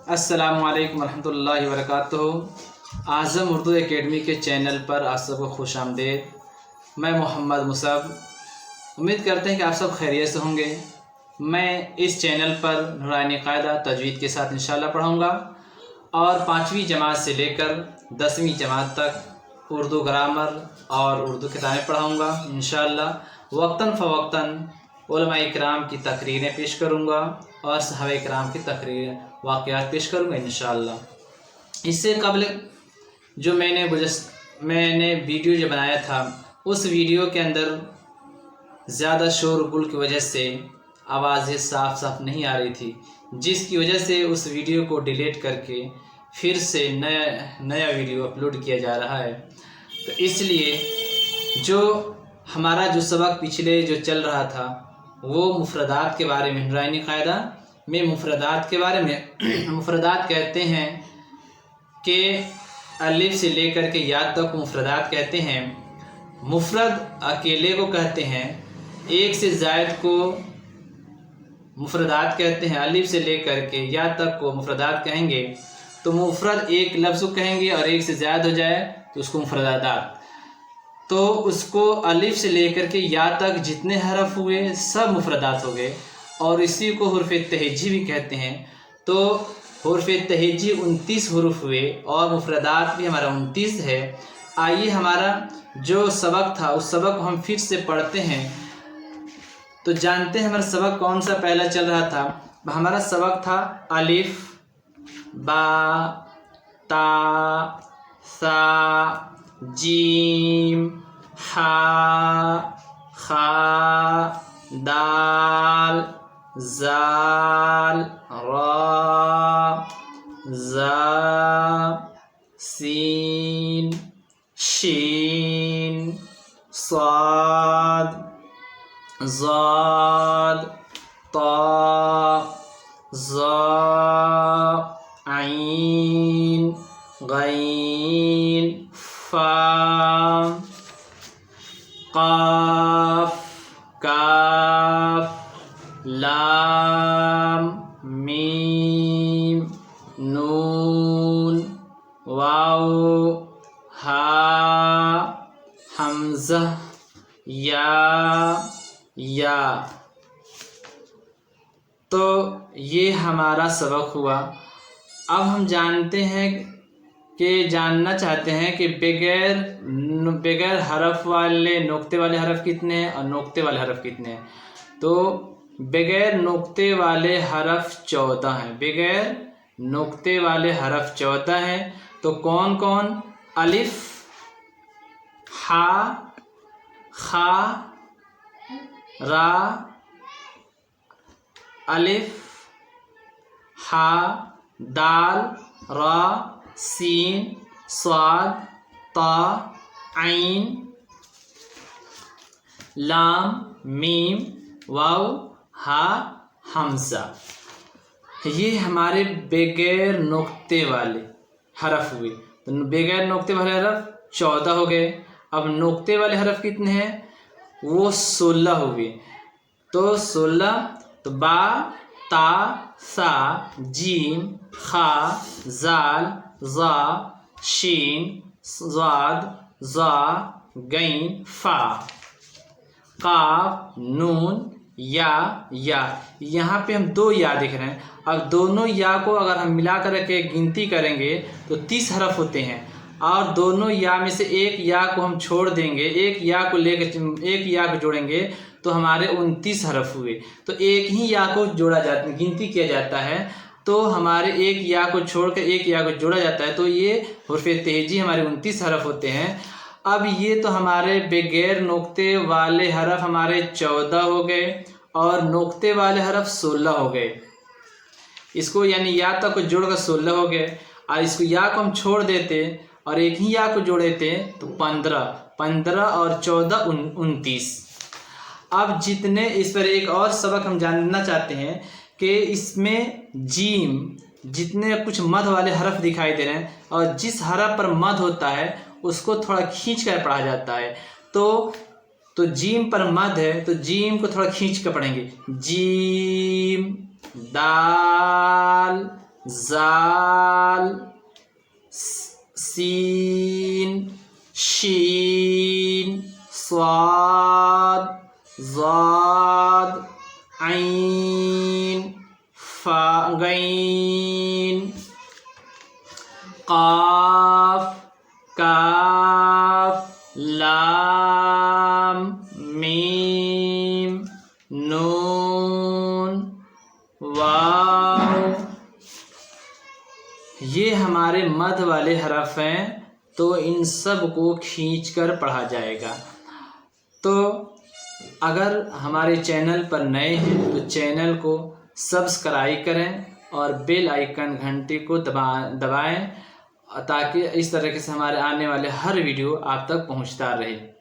अस्सलामु अलैकुम वरहमतुल्लाहि वबरकातुहू। आज़म उर्दू एकेडमी के चैनल पर आप सबको खुश आमदीद। मैं मोहम्मद मुसब, उम्मीद करते हैं कि आप सब खैरियत से होंगे। मैं इस चैनल पर नूरानी कायदा तजवीद के साथ इंशाअल्लाह पढ़ाऊँगा और 5वीं जमात से लेकर 10वीं जमात तक उर्दू ग्रामर और उर्दू किताबें पढ़ाऊँगा इंशाअल्लाह। वक्तन फ़वक्तन उलमा इकराम की तकरीरें पेश करूँगा और सहाबा इकराम की तकरीर वाक़यात पेश करूँगा इंशाअल्लाह। इससे कबल जो मैंने वीडियो जो बनाया था, उस वीडियो के अंदर ज़्यादा शोर गुल की वजह से आवाज़ें साफ नहीं आ रही थी, जिसकी वजह से उस वीडियो को डिलीट करके फिर से नया वीडियो अपलोड किया जा रहा है। तो इसलिए जो हमारा जो सबक पिछले जो चल रहा था वो मुफरदात के बारे में, नूरानी कायदा में मुफरदात के बारे में। मुफरदात कहते हैं कि अलिफ से लेकर के या तक मुफरदात कहते हैं। मुफरद अकेले को कहते हैं, एक से ज़ायद को मुफरदात कहते हैं। अलिफ से लेकर के या तक को मुफरदात कहेंगे तो मुफरद एक लफ्ज़ को कहेंगे और एक से ज़्यादा हो जाए तो उसको मुफरदात। तो उसको अलिफ से लेकर के या तक जितने हरफ हुए सब मुफरदात हो गए और इसी को हुर्फ़ तहेजी भी कहते हैं। तो हुर्फ़ तहेजी 29 हुरूफ हुए और मुफरदात भी हमारा 29 है। आइए हमारा जो सबक था उस सबक को हम फिर से पढ़ते हैं। तो जानते हैं हमारा सबक कौन सा पहला चल रहा था। हमारा सबक था अलिफ, बा, ता, सा, जीम, हा, खा, दाल, जाल, रा, जा, सीन, शीन, साद, ज़ाद, ता, ज़ा, आइन, गैन, फा, काफ, काफ, लाम, मीम, नून, वाव, हा, हमज़ा, या। तो ये हमारा सबक हुआ। अब हम जानना चाहते हैं कि बगैर हरफ वाले नुक्ते वाले हरफ कितने हैं और नुक्ते वाले हरफ कितने हैं। तो बगैर नुक्ते वाले हरफ 14 हैं। बगैर नुक्ते वाले हरफ 14 हैं। तो कौन कौन? अलिफ, हा, खा, रा, अलिफ, हा, दाल, रा, सीन, स्वाद, ता, आइन, लाम, मीम, वाव, हा, हमज़ा। ये हमारे बगैर नुक्ते वाले हरफ हुए। तो बगैर नुक्ते वाले हरफ 14 हो गए। अब नुक्ते वाले हरफ कितने हैं? वो 16 हुए। तो 16, तो बा, ता, सा, जीम, खा, जाल, जा, शीन, ज़ाद, जा, गैन, फा, काफ, नून, या। यहाँ पे हम 2 या देख रहे हैं। अब दोनों या को अगर हम मिला कर के गिनती करेंगे तो 30 हरफ होते हैं और दोनों या में से एक या को हम छोड़ देंगे, एक या को जोड़ेंगे तो हमारे 29 हरफ हुए। तो एक ही या को गिनती किया जाता है। तो हमारे एक या को छोड़कर एक या को जोड़ा जाता है। तो ये हुर्फ़ तेजी हमारे 29 हरफ होते हैं। अब ये तो हमारे बगैर नुक्ते वाले हरफ हमारे 14 हो गए और नुक्ते वाले हरफ 16 हो गए। इसको यानी या तक को जोड़कर 16 हो गए और इसको या को हम छोड़ देते और एक ही या को जोड़ देते तो 15 और 14 29। अब इस पर एक और सबक हम जानना चाहते हैं कि इसमें जीम जितने कुछ मद वाले हरफ दिखाई दे रहे हैं और जिस हरफ पर मद होता है उसको थोड़ा खींच कर पढ़ा जाता है। तो जीम पर मद है तो जीम को थोड़ा खींच कर पढ़ेंगे। जीम, दाल, زال سین شین صاد ضاد عین فا غین قاف کاف لام میم نون واو۔ یہ ہمارے مد والے حرف ہیں، تو ان سب کو کھینچ کر پڑھا جائے گا۔ تو اگر ہمارے چینل پر نئے ہیں تو چینل کو سبسکرائب کریں اور بیل آئیکن گھنٹی کو دبائیں تاکہ اس طریقے سے ہمارے آنے والے ہر ویڈیو آپ تک پہنچتا رہے۔